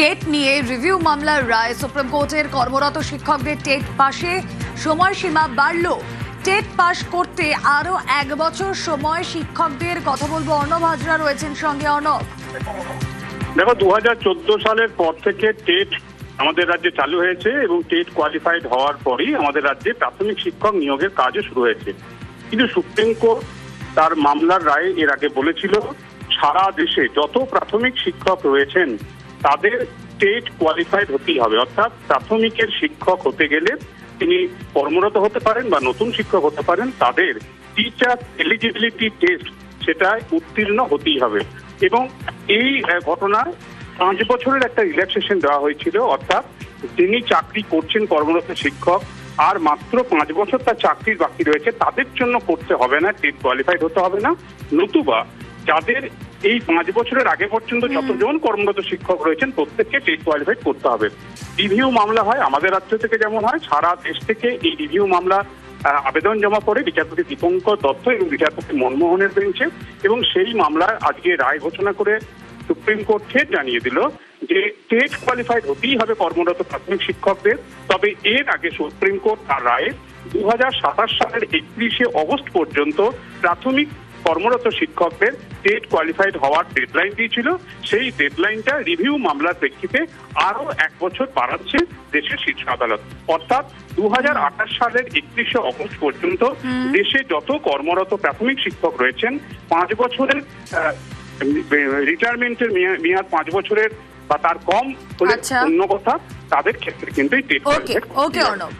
TET নিয়ে review মামলার রায় supreme কোর্টের কর্মরত শিক্ষকদের টেট পাশে সময়সীমা বাড়ল। টেট পাশ করতে আরো 1 বছর সময় শিক্ষকদের। কথা বলবো অর্ণব হাজরা রয়েছেন সঙ্গে। অর্ণব, দেখো 2014 সালের পর থেকে টেট আমাদের রাজ্যে চালু হয়েছে এবং টেট কোয়ালিফাইড হওয়ার পরই আমাদের রাজ্যে প্রাথমিক শিক্ষক নিয়োগের কাজও শুরু হয়েছে। কিন্তু সুপ্রিম কোর্ট তার মামলার রায়ে এর আগে বলেছিল সারা দেশে যত প্রাথমিক শিক্ষক রয়েছেন তাদের টেট কোয়ালিফাইড হতেই হবে, অর্থাৎ প্রাথমিকের শিক্ষক হতে গেলে তিনি কর্মরত হতে পারেন বা নতুন শিক্ষক হতে পারেন, তাদের টিচার এলিজিবিলিটি টেস্ট সেটায় উত্তীর্ণ হতেই হবে। এবং এই ঘটনায় 5 বছরের একটা রিল্যাক্সেশন দেওয়া হয়েছিল, অর্থাৎ যিনি চাকরি করছেন কর্মরত শিক্ষক আর মাত্র 5 বছর তার চাকরির বাকি রয়েছে তাদের জন্য করতে হবে না, টেট কোয়ালিফাইড হতে হবে না। নতুবা যাদের এই 5 বছরের আগে পর্যন্ত যতজন কর্মরত শিক্ষক রয়েছেন প্রত্যেককে টেট কোয়ালিফাইড করতে হবে। রিভিউ মামলা হয় আমাদের রাজ্য থেকে, যেমন হয় সারা দেশ থেকে এই রিভিউ মামলা আবেদন জমা করে বিচারপতি দীপঙ্কর দত্ত এবং বিচারপতি মনমোহনের বেঞ্চে, এবং সেই মামলার আজকে রায় ঘোষণা করে সুপ্রিম কোর্ট ফের জানিয়ে দিল যে টেট কোয়ালিফাইড হতেই হবে কর্মরত প্রাথমিক শিক্ষকদের। তবে এর আগে সুপ্রিম কোর্ট তার রায়ে 2027 সালের 31শে অগস্ট পর্যন্ত প্রাথমিক কর্মরত শিক্ষকদের টেট কোয়ালিফাইড হওয়ার ডেডলাইন দিয়েছিল। সেই ডেডলাইনটা রিভিউ মামলার প্রেক্ষিতে আরো 1 বছর বাড়াচ্ছে দেশের শীর্ষ আদালত। অর্থাৎ 2028 সালের 31শে অগস্ট পর্যন্ত দেশে যত কর্মরত প্রাথমিক শিক্ষক রয়েছেন 5 বছরের রিটায়ারমেন্টের মেয়াদ 5 বছরের বা তার কম হলে অন্য কথা, তাদের ক্ষেত্রে কিন্তু ওকে অর্ণব।